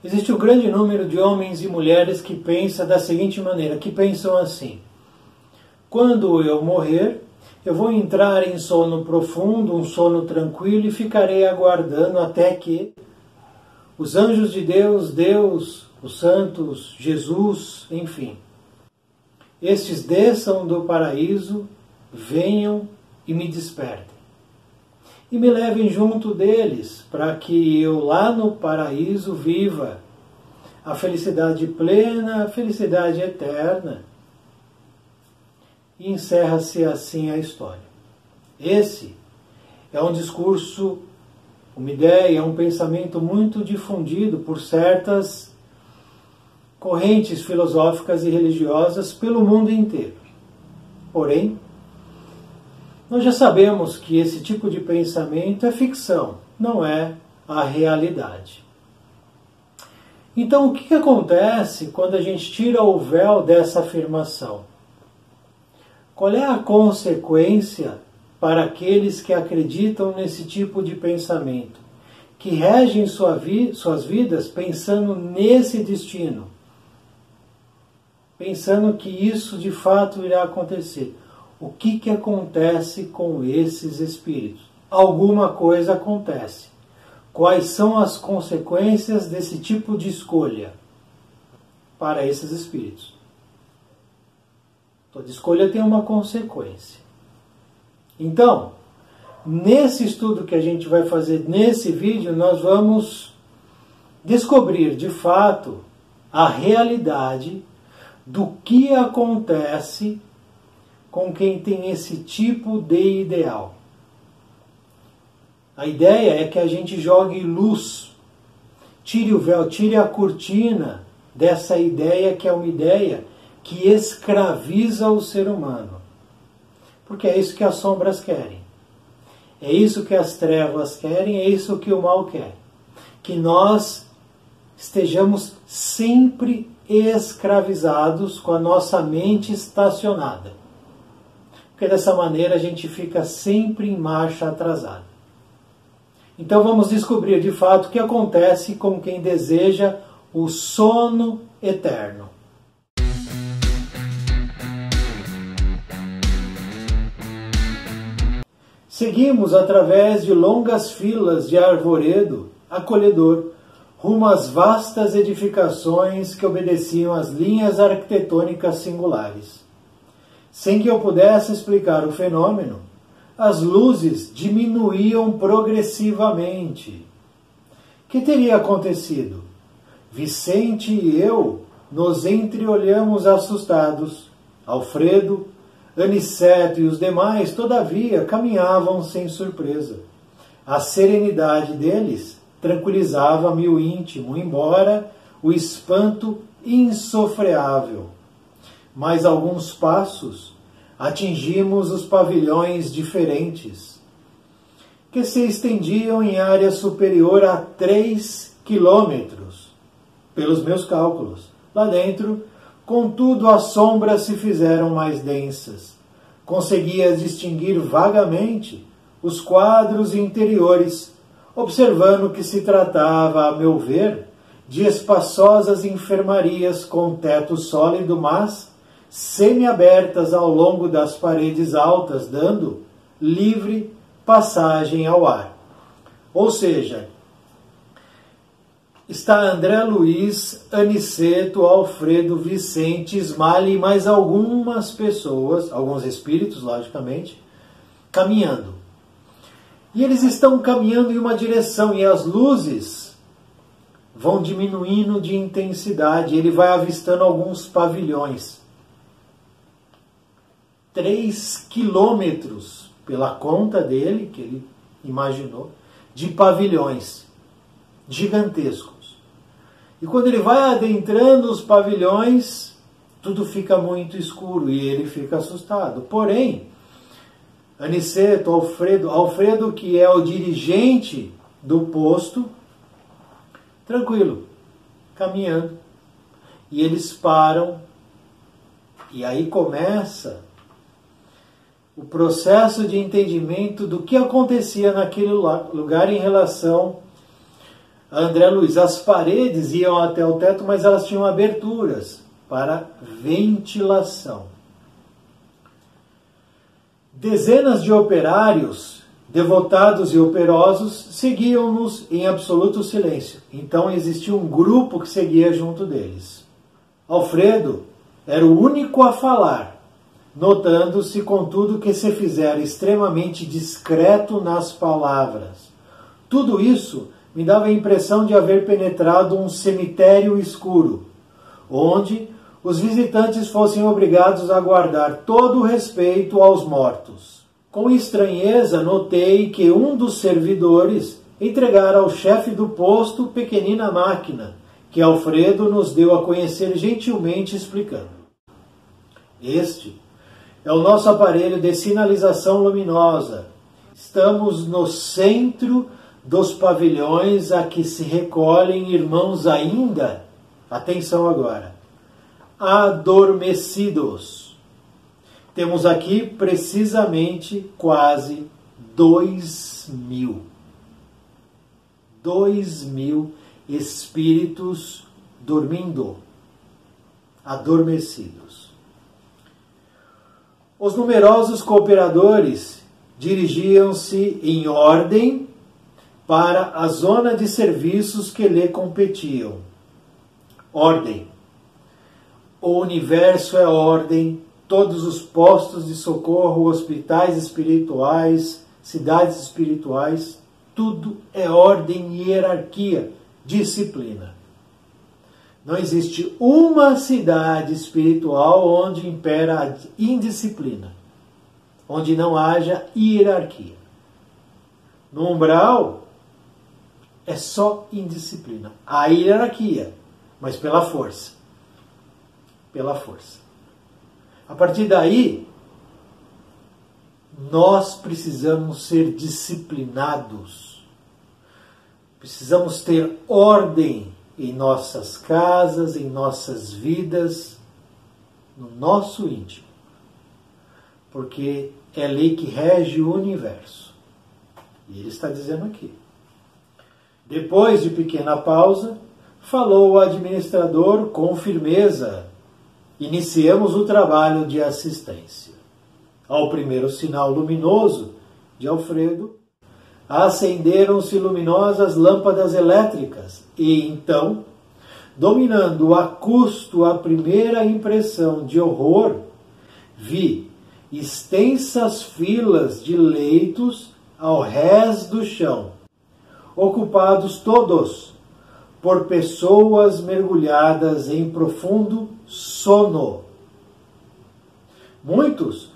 Existe um grande número de homens e mulheres que pensam da seguinte maneira, que pensam assim: quando eu morrer, eu vou entrar em sono profundo, um sono tranquilo, e ficarei aguardando até que os anjos de Deus, os santos, Jesus, enfim, estes desçam do paraíso, venham e me despertem. E me levem junto deles, para que eu lá no paraíso viva a felicidade plena, a felicidade eterna. E encerra-se assim a história. Esse é um discurso, uma ideia, um pensamento muito difundido por certas correntes filosóficas e religiosas pelo mundo inteiro. Porém, nós já sabemos que esse tipo de pensamento é ficção, não é a realidade. Então, o que acontece quando a gente tira o véu dessa afirmação? Qual é a consequência para aqueles que acreditam nesse tipo de pensamento, que regem suas vidas pensando nesse destino, pensando que isso de fato irá acontecer? O que acontece com esses espíritos? Alguma coisa acontece. Quais são as consequências desse tipo de escolha para esses espíritos? Toda escolha tem uma consequência. Então, nesse estudo que a gente vai fazer nesse vídeo, nós vamos descobrir de fato a realidade do que acontece com quem tem esse tipo de ideal. A ideia é que a gente jogue luz, tire o véu, tire a cortina dessa ideia que é uma ideia que escraviza o ser humano. Porque é isso que as sombras querem. É isso que as trevas querem, é isso que o mal quer. Que nós estejamos sempre escravizados com a nossa mente estacionada. Porque dessa maneira a gente fica sempre em marcha atrasada. Então vamos descobrir de fato o que acontece com quem deseja o sono eterno. Seguimos através de longas filas de arvoredo acolhedor, rumo às vastas edificações que obedeciam às linhas arquitetônicas singulares. Sem que eu pudesse explicar o fenômeno, as luzes diminuíam progressivamente. O que teria acontecido? Vicente e eu nos entreolhamos assustados. Alfredo, Aniceto e os demais, todavia, caminhavam sem surpresa. A serenidade deles tranquilizava-me o íntimo, embora o espanto insofreável. Mais alguns passos, atingimos os pavilhões diferentes, que se estendiam em área superior a 3 quilômetros, pelos meus cálculos. Lá dentro, contudo, as sombras se fizeram mais densas. Conseguia distinguir vagamente os quadros interiores, observando que se tratava, a meu ver, de espaçosas enfermarias com teto sólido, mas semi-abertas ao longo das paredes altas, dando livre passagem ao ar. Ou seja, está André Luiz, Aniceto, Alfredo, Vicente, Ismale e mais algumas pessoas, alguns espíritos, logicamente, caminhando. E eles estão caminhando em uma direção e as luzes vão diminuindo de intensidade. Ele vai avistando alguns pavilhões. 3 quilômetros, pela conta dele, que ele imaginou, de pavilhões gigantescos. E quando ele vai adentrando os pavilhões, tudo fica muito escuro e ele fica assustado. Porém, Aniceto, Alfredo, que é o dirigente do posto, tranquilo, caminhando. E eles param, e aí começa o processo de entendimento do que acontecia naquele lugar em relação André Luiz, as paredes iam até o teto, mas elas tinham aberturas para ventilação. Dezenas de operários, devotados e operosos, seguiam-nos em absoluto silêncio. Então existia um grupo que seguia junto deles. Alfredo era o único a falar, notando-se, contudo, que se fizera extremamente discreto nas palavras. Tudo isso me dava a impressão de haver penetrado um cemitério escuro, onde os visitantes fossem obrigados a guardar todo o respeito aos mortos. Com estranheza, notei que um dos servidores entregara ao chefe do posto pequenina máquina, que Alfredo nos deu a conhecer gentilmente explicando. Este é o nosso aparelho de sinalização luminosa. Estamos no centro dos pavilhões a que se recolhem irmãos ainda, atenção agora, adormecidos. Temos aqui precisamente quase 2.000. 2.000 espíritos dormindo, adormecidos. Os numerosos cooperadores dirigiam-se em ordem para a zona de serviços que lhe competiam. Ordem. O universo é ordem, todos os postos de socorro, hospitais espirituais, cidades espirituais, tudo é ordem e hierarquia, disciplina. Não existe uma cidade espiritual onde impera a indisciplina, onde não haja hierarquia. No umbral é só indisciplina. Há hierarquia, mas pela força. Pela força. A partir daí, nós precisamos ser disciplinados. Precisamos ter ordem em nossas casas, em nossas vidas, no nosso íntimo. Porque é a lei que rege o universo. E ele está dizendo aqui. Depois de pequena pausa, falou o administrador com firmeza. Iniciemos o trabalho de assistência. Ao primeiro sinal luminoso de Alfredo, acenderam-se luminosas lâmpadas elétricas e então, dominando a custo a primeira impressão de horror, vi extensas filas de leitos ao rés do chão, ocupados todos por pessoas mergulhadas em profundo sono. Muitos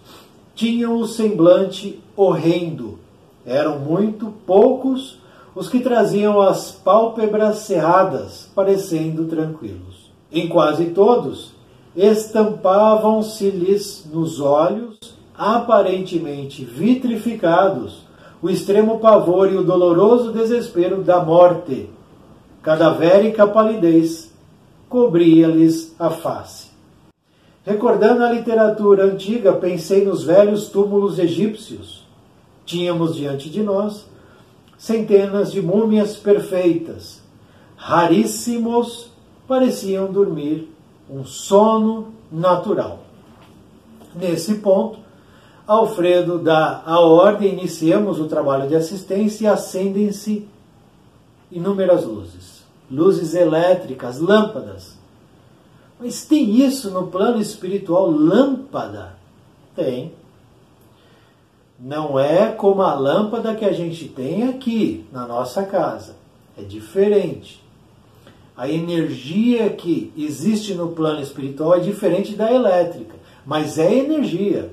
tinham o semblante horrendo. Eram muito poucos os que traziam as pálpebras cerradas, parecendo tranquilos. Em quase todos, estampavam-se-lhes nos olhos, aparentemente vitrificados, o extremo pavor e o doloroso desespero da morte. Cadavérica palidez cobria-lhes a face. Recordando a literatura antiga, pensei nos velhos túmulos egípcios. Tínhamos diante de nós centenas de múmias perfeitas. Raríssimos pareciam dormir um sono natural. Nesse ponto, Alfredo dá a ordem, iniciamos o trabalho de assistência e acendem-se inúmeras luzes. Luzes elétricas, lâmpadas. Mas tem isso no plano espiritual, lâmpada? Tem. Não é como a lâmpada que a gente tem aqui na nossa casa. É diferente. A energia que existe no plano espiritual é diferente da elétrica, mas é energia.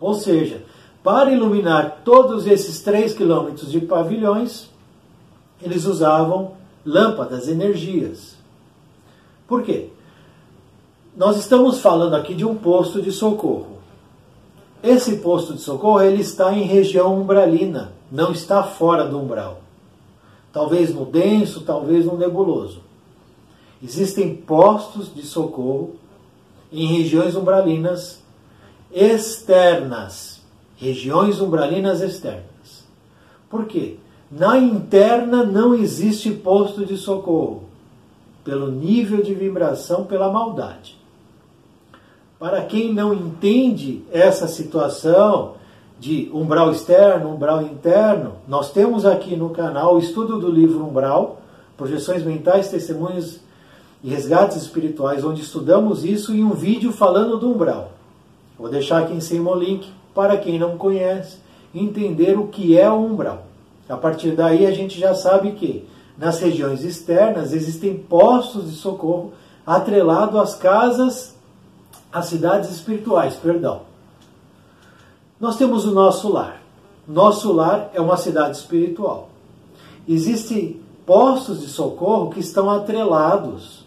Ou seja, para iluminar todos esses 3 quilômetros de pavilhões, eles usavam lâmpadas, energias. Por quê? Nós estamos falando aqui de um posto de socorro. Esse posto de socorro ele está em região umbralina, não está fora do umbral. Talvez no denso, talvez no nebuloso. Existem postos de socorro em regiões umbralinas externas. Regiões umbralinas externas. Por quê? Na interna não existe posto de socorro, pelo nível de vibração, pela maldade. Para quem não entende essa situação de umbral externo, umbral interno, nós temos aqui no canal o estudo do livro Umbral, Projeções Mentais, Testemunhos e Resgates Espirituais, onde estudamos isso em um vídeo falando do umbral. Vou deixar aqui em cima o link para quem não conhece entender o que é o umbral. A partir daí a gente já sabe que nas regiões externas existem postos de socorro atrelados às casas, às cidades espirituais, perdão. Nós temos o nosso lar. Nosso lar é uma cidade espiritual. Existem postos de socorro que estão atrelados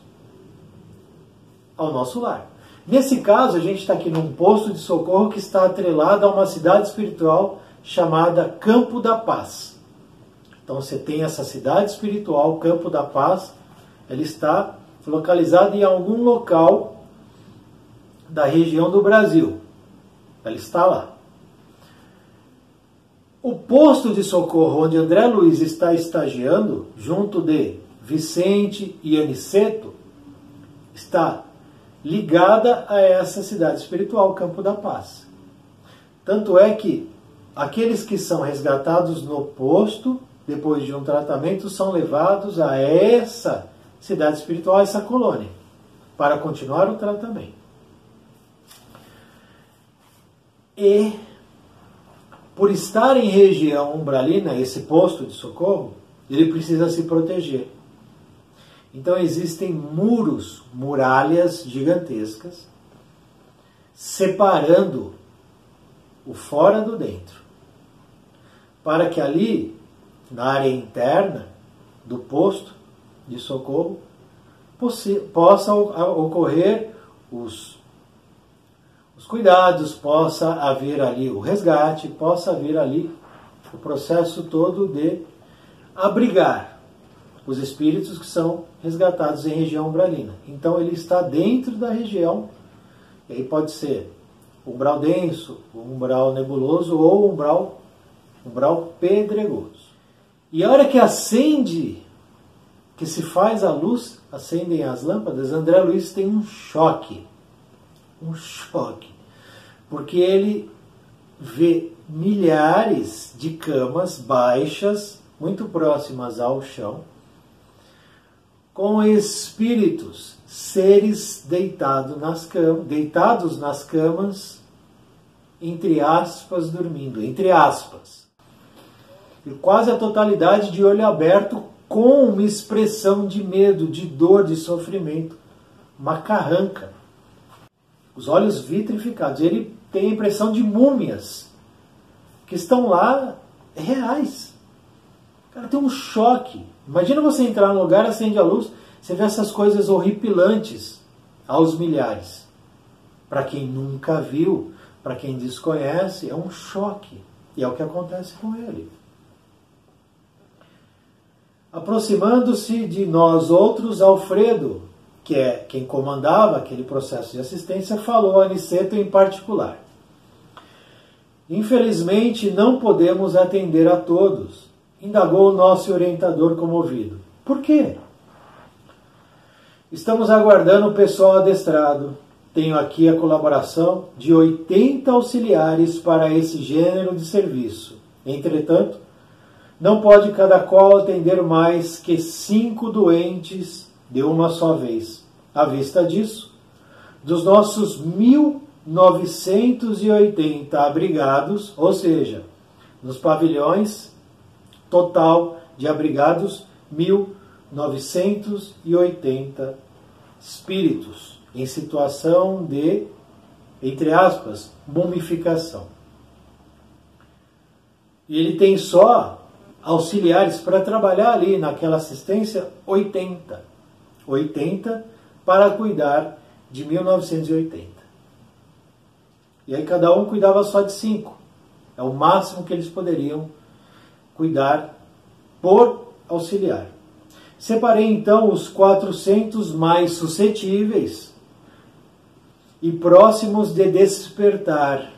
ao nosso lar. Nesse caso, a gente está aqui num posto de socorro que está atrelado a uma cidade espiritual chamada Campo da Paz. Então você tem essa cidade espiritual, Campo da Paz, ela está localizada em algum local da região do Brasil. Ela está lá. O posto de socorro onde André Luiz está estagiando, junto de Vicente e Aniceto, está ligada a essa cidade espiritual, Campo da Paz. Tanto é que aqueles que são resgatados no posto, depois de um tratamento, são levados a essa cidade espiritual, essa colônia, para continuar o tratamento. E, por estar em região umbralina, esse posto de socorro, ele precisa se proteger. Então existem muros, muralhas gigantescas, separando o fora do dentro, para que ali, na área interna do posto de socorro, possa ocorrer os cuidados, possa haver ali o resgate, possa haver ali o processo todo de abrigar os espíritos que são resgatados em região umbralina. Então ele está dentro da região, e aí pode ser umbral denso, umbral nebuloso ou umbral pedregoso. E a hora que acende, que se faz a luz, acendem as lâmpadas, André Luiz tem um choque, porque ele vê milhares de camas baixas, muito próximas ao chão, com espíritos, seres deitados nas camas, entre aspas, dormindo, entre aspas. E quase a totalidade de olho aberto, com uma expressão de medo, de dor, de sofrimento, uma carranca. Os olhos vitrificados. Ele tem a impressão de múmias que estão lá reais. O cara tem um choque. Imagina você entrar num lugar, acende a luz, você vê essas coisas horripilantes aos milhares. Para quem nunca viu, para quem desconhece, é um choque. E é o que acontece com ele. Aproximando-se de nós outros, Alfredo, que é quem comandava aquele processo de assistência, falou a Aniceto em particular. Infelizmente, não podemos atender a todos, indagou o nosso orientador comovido. Por quê? Estamos aguardando o pessoal adestrado. Tenho aqui a colaboração de 80 auxiliares para esse gênero de serviço. Entretanto, não pode cada qual atender mais que 5 doentes de uma só vez. À vista disso, dos nossos 1.980 abrigados, ou seja, nos pavilhões, total de abrigados, 1.980 espíritos em situação de, entre aspas, mumificação. E ele tem só auxiliares para trabalhar ali naquela assistência, 80 para cuidar de 1980. E aí cada um cuidava só de 5. É o máximo que eles poderiam cuidar por auxiliar. Separei então os 400 mais suscetíveis e próximos de despertar,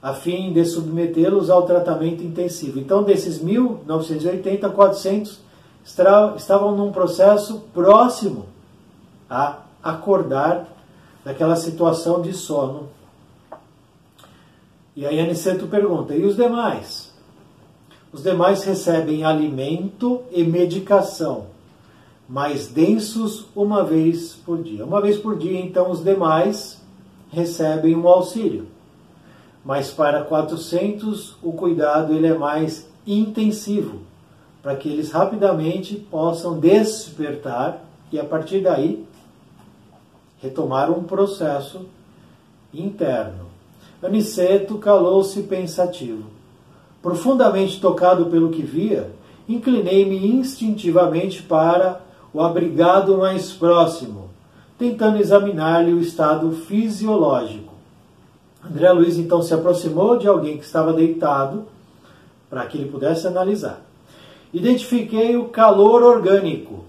a fim de submetê-los ao tratamento intensivo. Então, desses 1.980, 400 estavam num processo próximo a acordar daquela situação de sono. E aí Aniceto pergunta, e os demais? Os demais recebem alimento e medicação, mais densos uma vez por dia. Uma vez por dia, então, os demais recebem um auxílio. Mas para 400, o cuidado ele é mais intensivo, para que eles rapidamente possam despertar e, a partir daí, retomar um processo interno. Aniceto calou-se pensativo. Profundamente tocado pelo que via, inclinei-me instintivamente para o abrigado mais próximo, tentando examinar-lhe o estado fisiológico. André Luiz então se aproximou de alguém que estava deitado, para que ele pudesse analisar. Identifiquei o calor orgânico,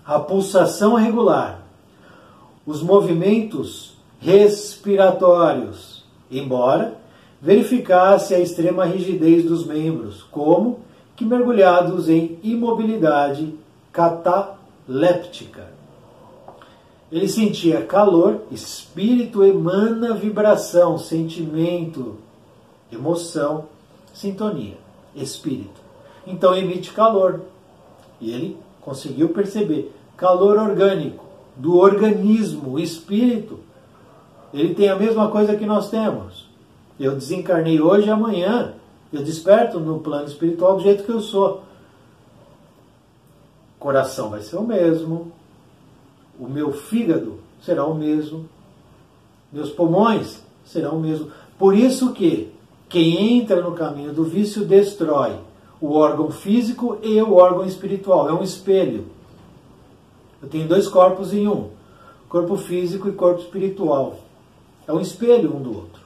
a pulsação regular, os movimentos respiratórios, embora verificasse a extrema rigidez dos membros, como que mergulhados em imobilidade cataléptica. Ele sentia calor, espírito emana vibração, sentimento, emoção, sintonia, espírito. Então emite calor. E ele conseguiu perceber calor orgânico, do organismo, o espírito. Ele tem a mesma coisa que nós temos. Eu desencarnei hoje e amanhã eu desperto no plano espiritual do jeito que eu sou. O coração vai ser o mesmo, o meu fígado será o mesmo, meus pulmões serão o mesmo. Por isso que quem entra no caminho do vício destrói o órgão físico e o órgão espiritual. É um espelho. Eu tenho dois corpos em um, corpo físico e corpo espiritual. É um espelho um do outro.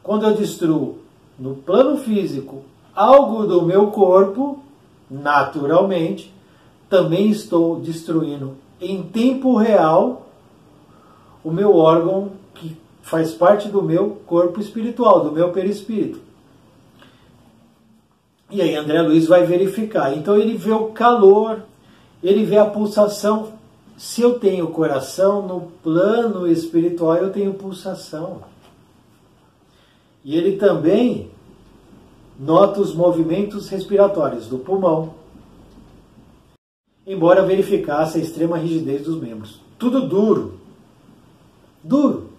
Quando eu destruo no plano físico algo do meu corpo, naturalmente, também estou destruindo em tempo real o meu órgão que faz parte do meu corpo espiritual, do meu perispírito. E aí André Luiz vai verificar. Então ele vê o calor, ele vê a pulsação. Se eu tenho coração no plano espiritual, eu tenho pulsação. E ele também nota os movimentos respiratórios do pulmão, embora verificasse a extrema rigidez dos membros. Tudo duro. Duro.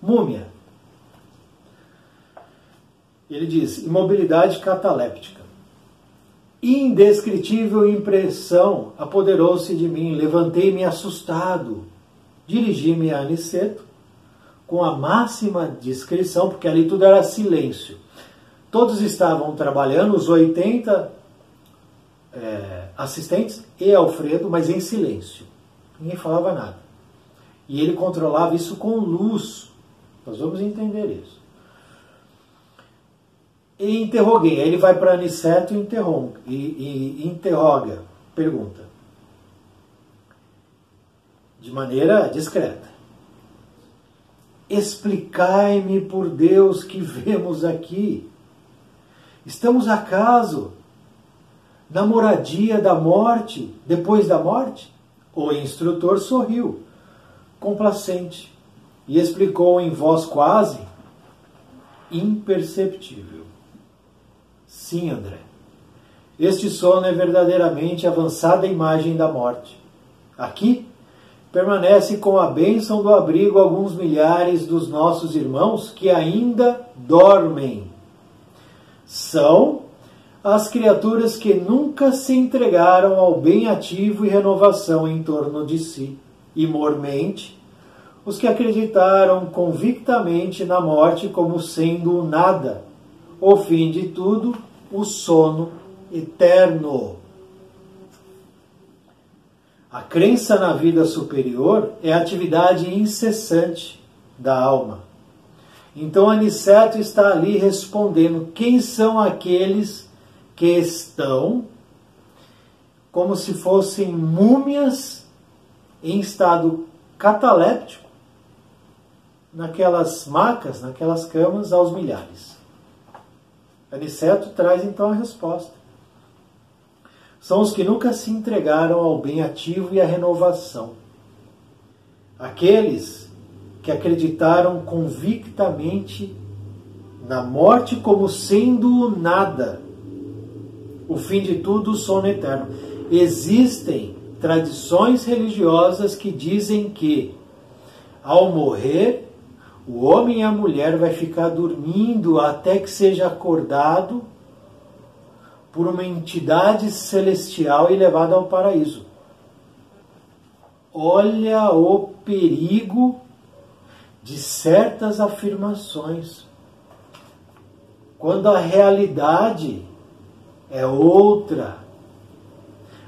Múmia. Ele diz, imobilidade cataléptica. Indescritível impressão apoderou-se de mim. Levantei-me assustado. Dirigi-me a Aniceto com a máxima discrição, porque ali tudo era silêncio. Todos estavam trabalhando, os 80 assistentes e Alfredo, mas em silêncio. Ninguém falava nada. E ele controlava isso com luz. Nós vamos entender isso. E interroguei. Aí ele vai para Aniceto e interroga, pergunta. De maneira discreta. Explicai-me, por Deus, que vemos aqui. Estamos acaso na moradia da morte, depois da morte? O instrutor sorriu, complacente, e explicou em voz quase imperceptível. Sim, André, este sono é verdadeiramente a avançada imagem da morte. Aqui permanece com a bênção do abrigo alguns milhares dos nossos irmãos que ainda dormem. São as criaturas que nunca se entregaram ao bem ativo e renovação em torno de si, e mormente, os que acreditaram convictamente na morte como sendo o nada, o fim de tudo, o sono eterno. A crença na vida superior é a atividade incessante da alma. Então Aniceto está ali respondendo quem são aqueles que estão como se fossem múmias em estado cataléptico, naquelas macas, naquelas camas, aos milhares. Aniceto traz então a resposta. São os que nunca se entregaram ao bem ativo e à renovação. Aqueles que acreditaram convictamente na morte como sendo nada, o fim de tudo, o sono eterno. Existem tradições religiosas que dizem que, ao morrer, o homem e a mulher vai ficar dormindo até que seja acordado por uma entidade celestial e levado ao paraíso. Olha o perigo de certas afirmações, quando a realidade é outra.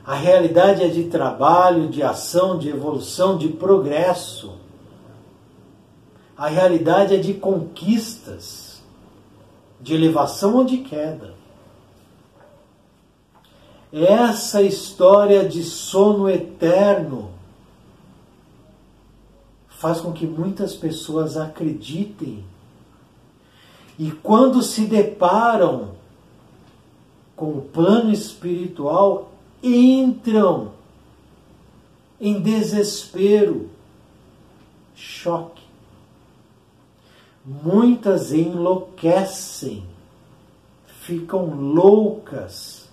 A realidade é de trabalho, de ação, de evolução, de progresso. A realidade é de conquistas, de elevação ou de queda. Essa história de sono eterno faz com que muitas pessoas acreditem. E quando se deparam com o plano espiritual, entram em desespero, choque. Muitas enlouquecem, ficam loucas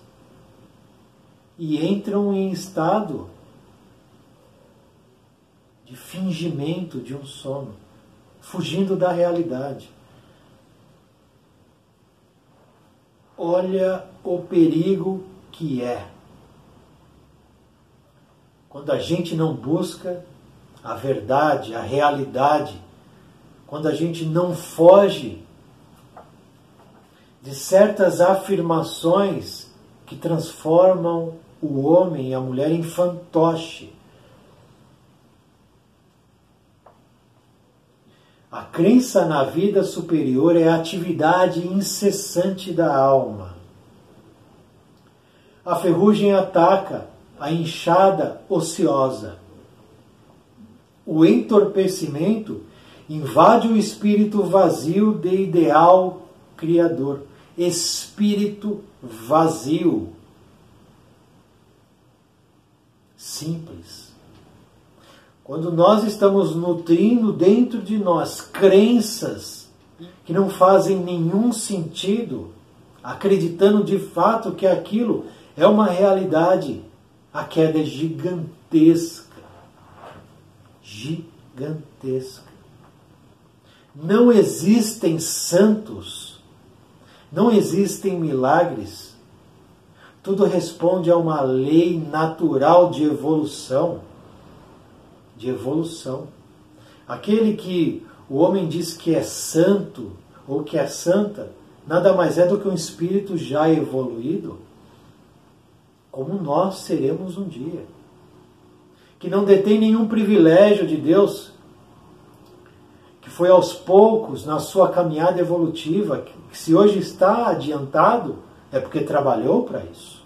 e entram em estado de fingimento de um sono, fugindo da realidade. Olha o perigo que é quando a gente não busca a verdade, a realidade, quando a gente não foge de certas afirmações que transformam o homem e a mulher em fantoche. A crença na vida superior é a atividade incessante da alma. A ferrugem ataca a enxada ociosa. O entorpecimento invade o espírito vazio de ideal criador. Espírito vazio. Simples. Quando nós estamos nutrindo dentro de nós crenças que não fazem nenhum sentido, acreditando de fato que aquilo é uma realidade, a queda é gigantesca. Gigantesca. Não existem santos, não existem milagres. Tudo responde a uma lei natural de evolução. De evolução. Aquele que o homem diz que é santo ou que é santa, nada mais é do que um espírito já evoluído, como nós seremos um dia. Que não detém nenhum privilégio de Deus, que foi aos poucos na sua caminhada evolutiva, que se hoje está adiantado, é porque trabalhou para isso.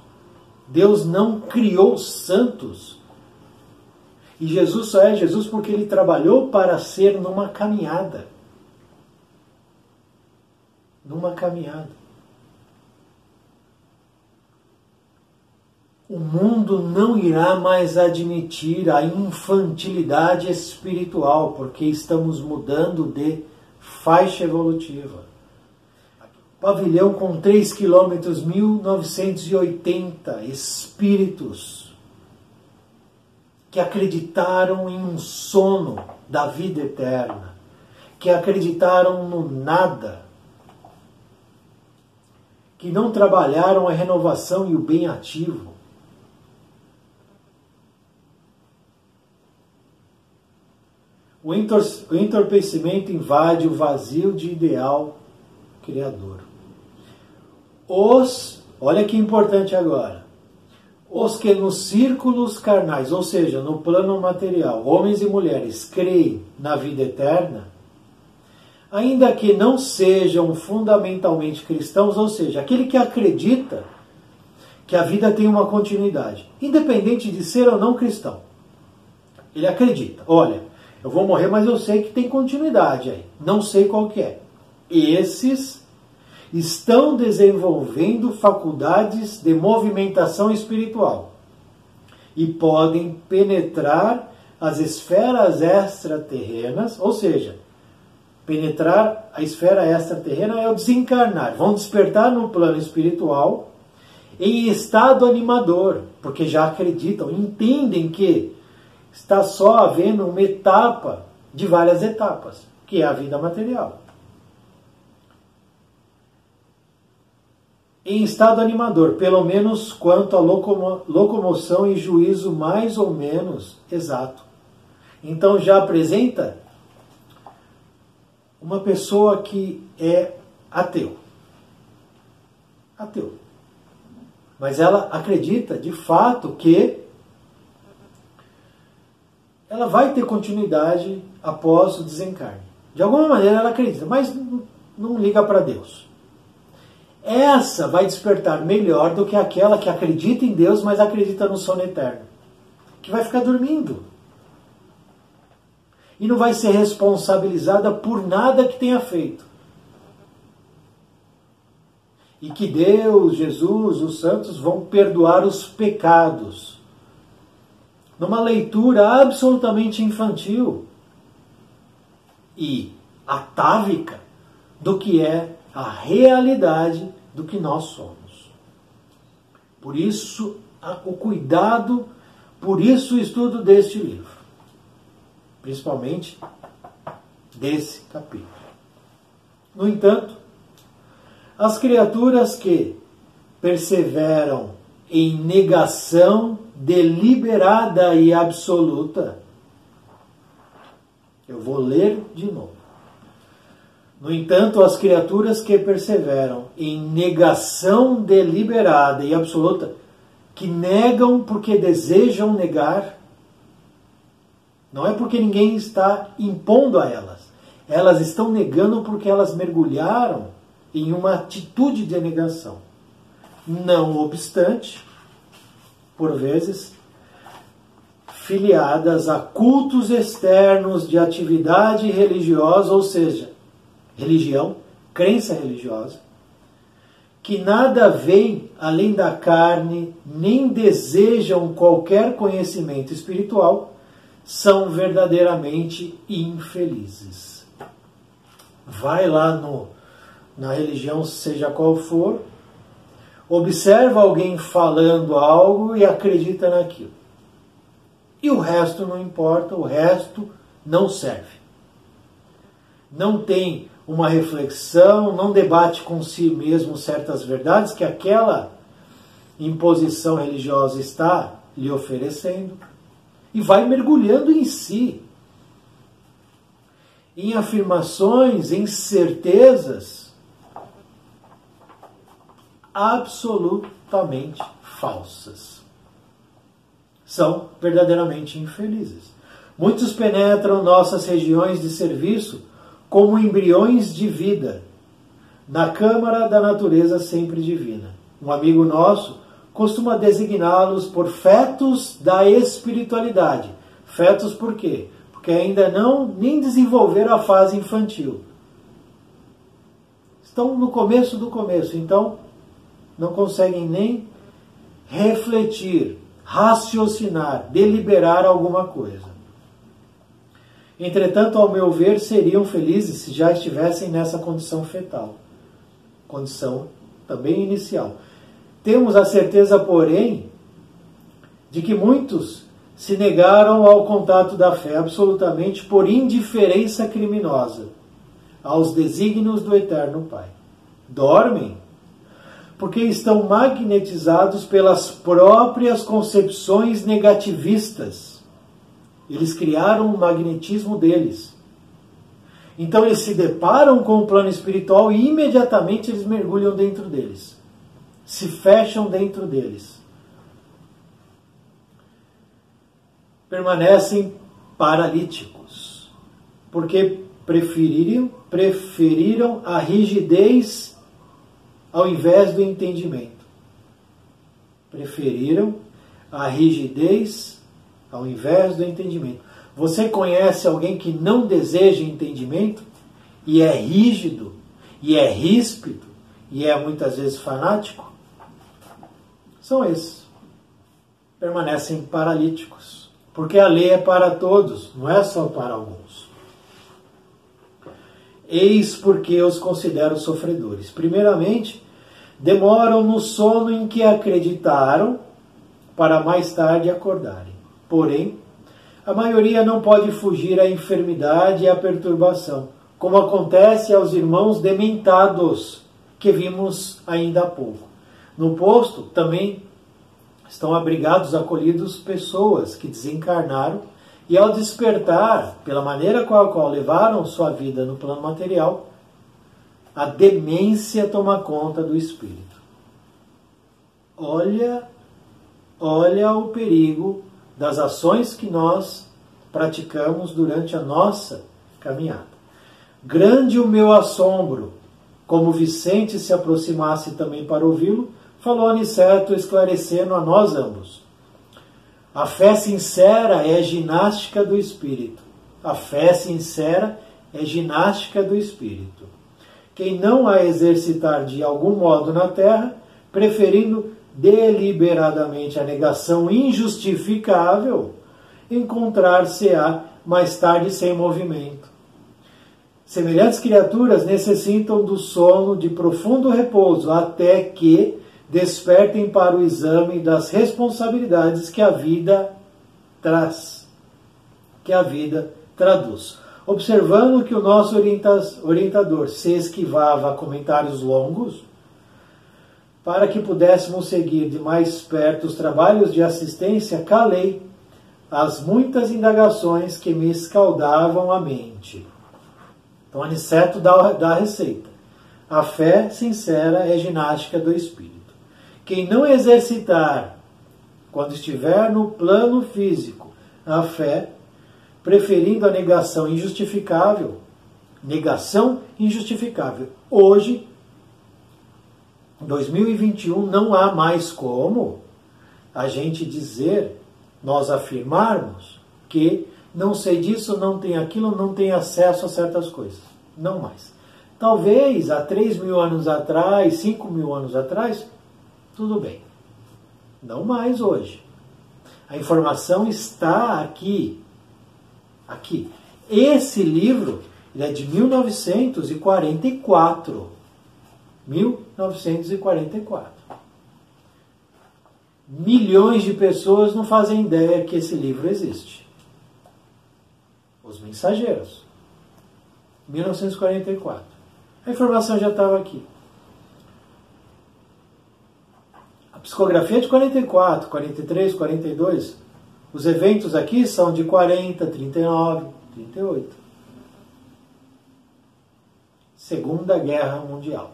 Deus não criou santos. E Jesus só é Jesus porque ele trabalhou para ser numa caminhada. Numa caminhada. O mundo não irá mais admitir a infantilidade espiritual, porque estamos mudando de faixa evolutiva. Pavilhão com 3 quilômetros, 1980 espíritos que acreditaram em um sono da vida eterna, que acreditaram no nada, que não trabalharam a renovação e o bem ativo. O entorpecimento invade o vazio de ideal criador. Olha que importante agora, os que nos círculos carnais, ou seja, no plano material, homens e mulheres, creem na vida eterna, ainda que não sejam fundamentalmente cristãos, ou seja, aquele que acredita que a vida tem uma continuidade, independente de ser ou não cristão. Ele acredita, olha, Eu vou morrer, mas eu sei que tem continuidade aí. Não sei qual que é. Esses estão desenvolvendo faculdades de movimentação espiritual e podem penetrar as esferas extraterrenas, ou seja, penetrar a esfera extraterrena é o desencarnar. Vão despertar no plano espiritual em estado animador, porque já acreditam, entendem que está só havendo uma etapa de várias etapas, que é a vida material. Em estado animador, pelo menos quanto à locomoção e juízo mais ou menos exato. Então já apresenta uma pessoa que é ateu. Ateu. Mas ela acredita, de fato, que ela vai ter continuidade após o desencarne. De alguma maneira ela acredita, mas não liga para Deus. Essa vai despertar melhor do que aquela que acredita em Deus, mas acredita no sono eterno. Que vai ficar dormindo. E não vai ser responsabilizada por nada que tenha feito. E que Deus, Jesus, os santos vão perdoar os pecados. Numa leitura absolutamente infantil e atávica do que é a realidade do que nós somos. Por isso, o cuidado, por isso o estudo deste livro. Principalmente desse capítulo. No entanto, as criaturas que perseveram em negação deliberada e absoluta, eu vou ler de novo. No entanto, as criaturas que perseveram em negação deliberada e absoluta, que negam porque desejam negar, não é porque ninguém está impondo a elas. Elas estão negando porque elas mergulharam em uma atitude de negação. Não obstante, por vezes, filiadas a cultos externos de atividade religiosa, ou seja, religião, crença religiosa, que nada veem além da carne, nem desejam qualquer conhecimento espiritual, são verdadeiramente infelizes. Vai lá na religião, seja qual for, observa alguém falando algo e acredita naquilo. E o resto não importa, o resto não serve. Não tem uma reflexão, não debate com si mesmo certas verdades que aquela imposição religiosa está lhe oferecendo. E vai mergulhando em si, em afirmações, em certezas absolutamente falsas. São verdadeiramente infelizes. Muitos penetram nossas regiões de serviço como embriões de vida, na câmara da natureza sempre divina. Um amigo nosso costuma designá-los por fetos da espiritualidade. Fetos por quê? Porque ainda nem desenvolveram a fase infantil. Estão no começo do começo, então não conseguem nem refletir, raciocinar, deliberar alguma coisa. Entretanto, ao meu ver, seriam felizes se já estivessem nessa condição fetal. Condição também inicial. Temos a certeza, porém, de que muitos se negaram ao contato da fé absolutamente por indiferença criminosa aos desígnios do Eterno Pai. Dormem porque estão magnetizados pelas próprias concepções negativistas. Eles criaram o magnetismo deles. Então eles se deparam com o plano espiritual e imediatamente eles mergulham dentro deles. Se fecham dentro deles. Permanecem paralíticos, porque preferiram a rigidez ao invés do entendimento. Preferiram a rigidez ao invés do entendimento. Você conhece alguém que não deseja entendimento e é rígido, e é ríspido, e é muitas vezes fanático? São esses. Permanecem paralíticos. Porque a lei é para todos, não é só para alguns. Eis porque os considero sofredores. Primeiramente, demoram no sono em que acreditaram, para mais tarde acordarem. Porém, a maioria não pode fugir à enfermidade e à perturbação, como acontece aos irmãos dementados, que vimos ainda há pouco. No posto também estão abrigados, acolhidos pessoas que desencarnaram e ao despertar, pela maneira com a qual levaram sua vida no plano material, a demência toma conta do espírito. Olha o perigo das ações que nós praticamos durante a nossa caminhada. Grande o meu assombro, como Vicente se aproximasse também para ouvi-lo, falou Aniceto, esclarecendo a nós ambos. A fé sincera é ginástica do espírito. A fé sincera é ginástica do espírito. Quem não a exercitar de algum modo na terra, preferindo deliberadamente a negação injustificável, encontrar-se-á mais tarde sem movimento. Semelhantes criaturas necessitam do sono de profundo repouso até que despertem para o exame das responsabilidades que a vida traz, que a vida traduz. Observando que o nosso orientador se esquivava a comentários longos, para que pudéssemos seguir de mais perto os trabalhos de assistência, calei as muitas indagações que me escaldavam a mente. Então, Aniceto dá a receita. A fé sincera é ginástica do espírito. Quem não exercitar, quando estiver no plano físico, a fé, preferindo a negação injustificável, hoje, em 2021, não há mais como a gente dizer, nós afirmarmos que não sei disso, não tem aquilo, não tem acesso a certas coisas. Não mais. Talvez há 3.000 anos atrás, 5.000 anos atrás, tudo bem. Não mais hoje. A informação está aqui. Aqui. Esse livro ele é de 1944. 1944. Milhões de pessoas não fazem ideia que esse livro existe. Os Mensageiros. 1944. A informação já estava aqui. A psicografia é de 44, 43, 42. Os eventos aqui são de 40, 39, 38. Segunda Guerra Mundial.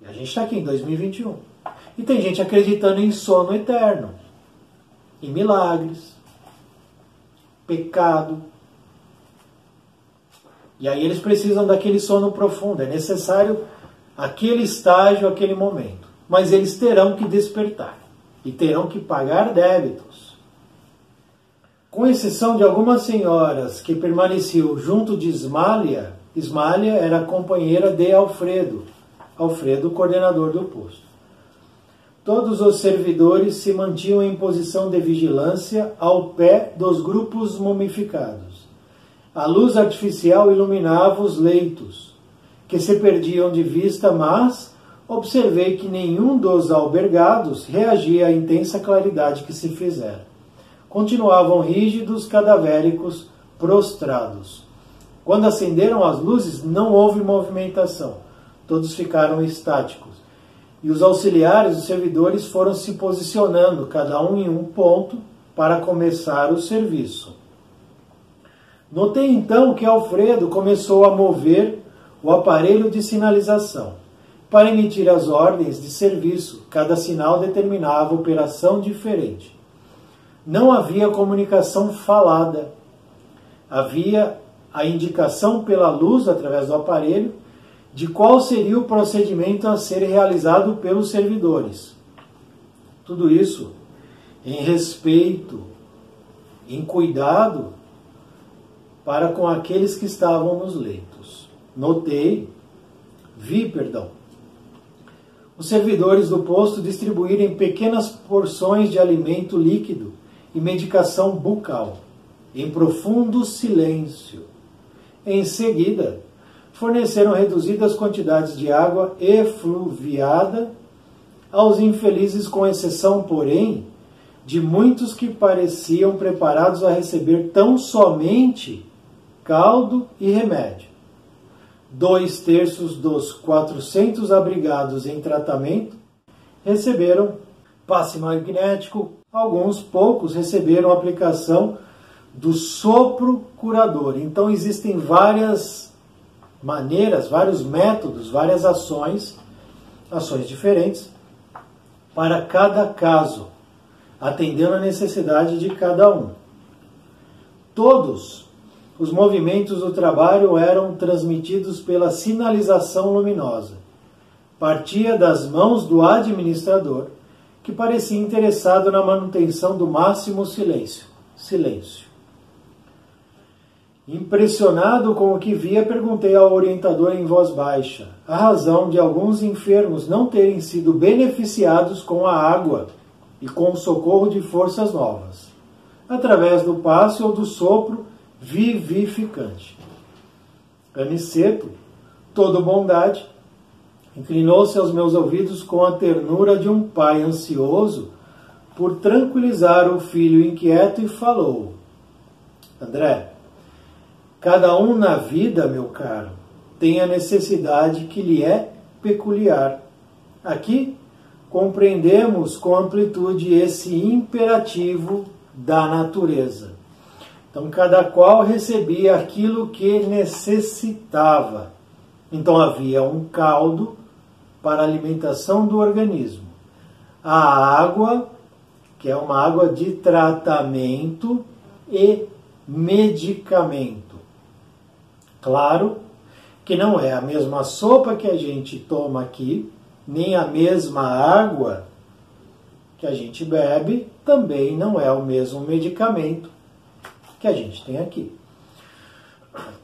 E a gente está aqui em 2021. E tem gente acreditando em sono eterno, em milagres, pecado. E aí eles precisam daquele sono profundo. É necessário aquele estágio, aquele momento. Mas eles terão que despertar. E terão que pagar débitos. Com exceção de algumas senhoras que permaneciam junto de Ismália, Ismália era a companheira de Alfredo, o coordenador do posto. Todos os servidores se mantinham em posição de vigilância ao pé dos grupos mumificados. A luz artificial iluminava os leitos, que se perdiam de vista, mas observei que nenhum dos albergados reagia à intensa claridade que se fizera. Continuavam rígidos, cadavéricos, prostrados. Quando acenderam as luzes, não houve movimentação. Todos ficaram estáticos. E os auxiliares, os servidores, foram se posicionando, cada um em um ponto, para começar o serviço. Notei então que Alfredo começou a mover o aparelho de sinalização. Para emitir as ordens de serviço, cada sinal determinava operação diferente. Não havia comunicação falada. Havia a indicação pela luz, através do aparelho, de qual seria o procedimento a ser realizado pelos servidores. Tudo isso em respeito em cuidado para com aqueles que estavam nos leitos. Vi, os servidores do posto distribuírem pequenas porções de alimento líquido e medicação bucal, em profundo silêncio. Em seguida, forneceram reduzidas quantidades de água efluviada aos infelizes, com exceção, porém, de muitos que pareciam preparados a receber tão somente caldo e remédio. 2/3 dos 400 abrigados em tratamento receberam passe magnético, alguns poucos receberam aplicação do sopro curador. Então existem várias maneiras, vários métodos, várias ações diferentes para cada caso, atendendo à necessidade de cada um. Todos os movimentos do trabalho eram transmitidos pela sinalização luminosa. Partia das mãos do administrador, que parecia interessado na manutenção do máximo silêncio. Impressionado com o que via, perguntei ao orientador em voz baixa a razão de alguns enfermos não terem sido beneficiados com a água e com o socorro de forças novas, através do passe ou do sopro vivificante. Aniceto, todo bondade, inclinou-se aos meus ouvidos com a ternura de um pai ansioso por tranquilizar o filho inquieto e falou: André, cada um na vida, meu caro, tem a necessidade que lhe é peculiar. Aqui compreendemos com amplitude esse imperativo da natureza. Então, cada qual recebia aquilo que necessitava. Então, havia um caldo para a alimentação do organismo. A água, que é uma água de tratamento e medicamento. Claro que não é a mesma sopa que a gente toma aqui, nem a mesma água que a gente bebe, também não é o mesmo medicamento que a gente tem aqui.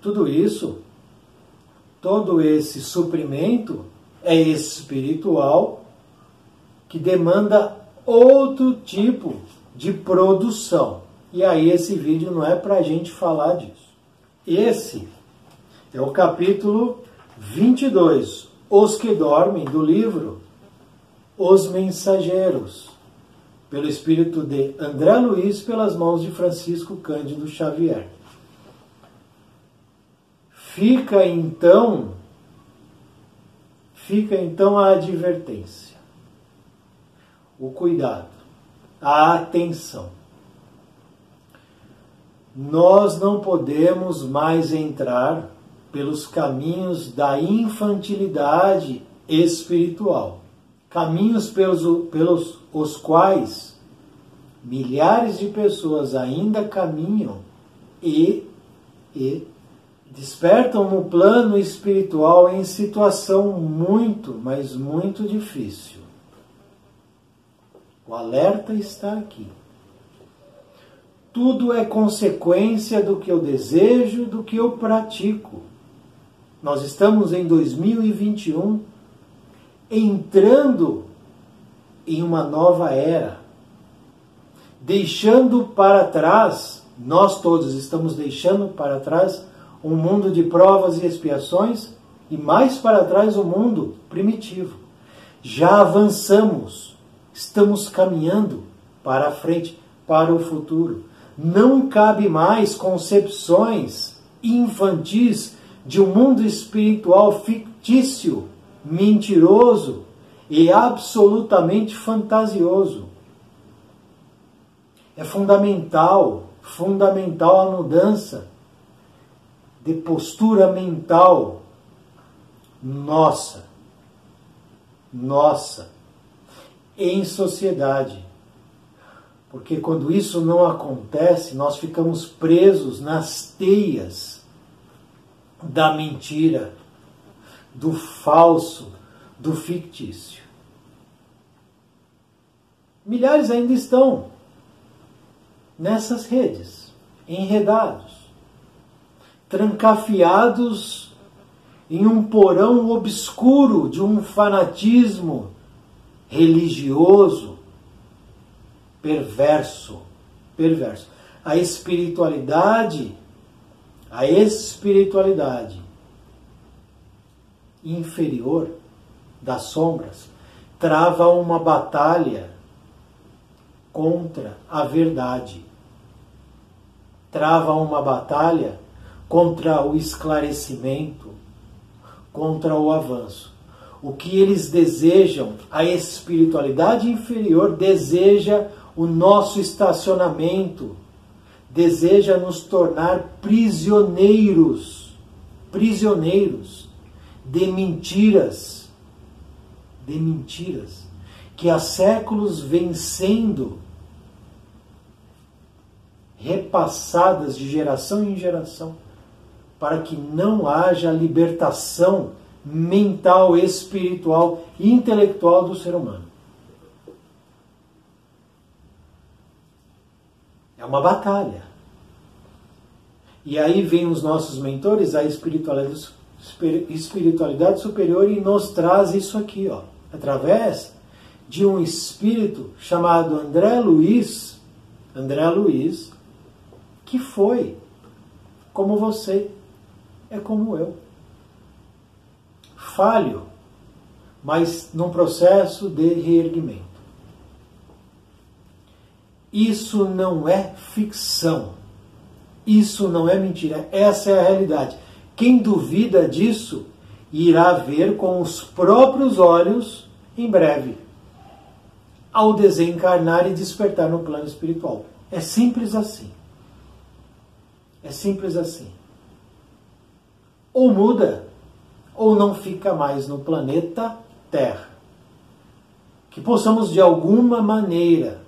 Tudo isso, todo esse suprimento é espiritual, que demanda outro tipo de produção. E aí esse vídeo não é para a gente falar disso. Esse é o capítulo 22, Os que Dormem, do livro Os Mensageiros, pelo espírito de André Luiz, pelas mãos de Francisco Cândido Xavier. Fica então a advertência, o cuidado, a atenção. Nós não podemos mais entrar pelos caminhos da infantilidade espiritual, caminhos pelos os quais milhares de pessoas ainda caminham e despertam no plano espiritual em situação muito, mas muito difícil. O alerta está aqui. Tudo é consequência do que eu desejo, do que eu pratico. Nós estamos em 2021, entrando em uma nova era, deixando para trás, nós todos estamos deixando para trás um mundo de provas e expiações e mais para trás o mundo primitivo. Já avançamos, estamos caminhando para a frente, para o futuro. Não cabe mais concepções infantis de um mundo espiritual fictício, mentiroso e absolutamente fantasioso. É fundamental a mudança de postura mental nossa, em sociedade. Porque quando isso não acontece, nós ficamos presos nas teias da mentira, do falso, do fictício. Milhares ainda estão nessas redes, enredados, trancafiados em um porão obscuro de um fanatismo religioso, perverso. A espiritualidade inferior das sombras trava uma batalha contra a verdade. Trava uma batalha contra o esclarecimento, contra o avanço. O que eles desejam, a espiritualidade inferior deseja o nosso estacionamento, deseja nos tornar prisioneiros de mentiras, que há séculos vêm sendo repassadas de geração em geração, para que não haja libertação mental, espiritual e intelectual do ser humano. É uma batalha. E aí vem os nossos mentores, a espiritualidade superior, e nos traz isso aqui, ó, através de um espírito chamado André Luiz, que foi como você, é como eu. Falho, mas num processo de reerguimento. Isso não é ficção. Isso não é mentira. Essa é a realidade. Quem duvida disso irá ver com os próprios olhos em breve, ao desencarnar e despertar no plano espiritual. É simples assim. É simples assim. Ou muda, ou não fica mais no planeta Terra. Que possamos de alguma maneira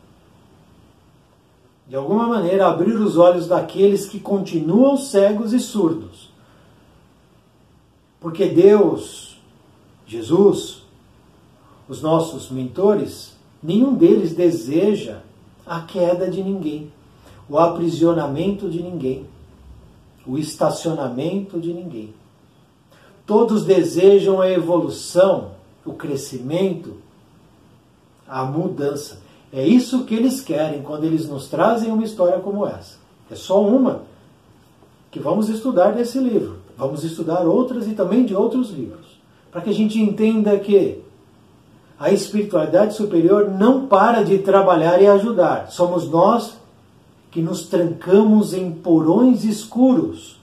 abrir os olhos daqueles que continuam cegos e surdos. Porque Deus, Jesus, os nossos mentores, nenhum deles deseja a queda de ninguém, o aprisionamento de ninguém, o estacionamento de ninguém. Todos desejam a evolução, o crescimento, a mudança. É isso que eles querem quando eles nos trazem uma história como essa. É só uma que vamos estudar nesse livro. Vamos estudar outras e também de outros livros. Para que a gente entenda que a espiritualidade superior não para de trabalhar e ajudar. Somos nós que nos trancamos em porões escuros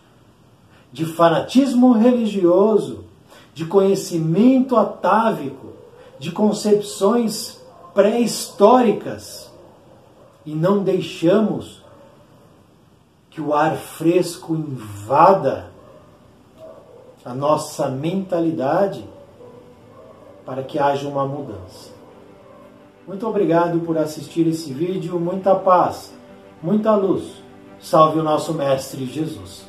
de fanatismo religioso, de conhecimento atávico, de concepções pré-históricas, e não deixamos que o ar fresco invada a nossa mentalidade para que haja uma mudança. Muito obrigado por assistir esse vídeo, muita paz, muita luz. Salve o nosso Mestre Jesus.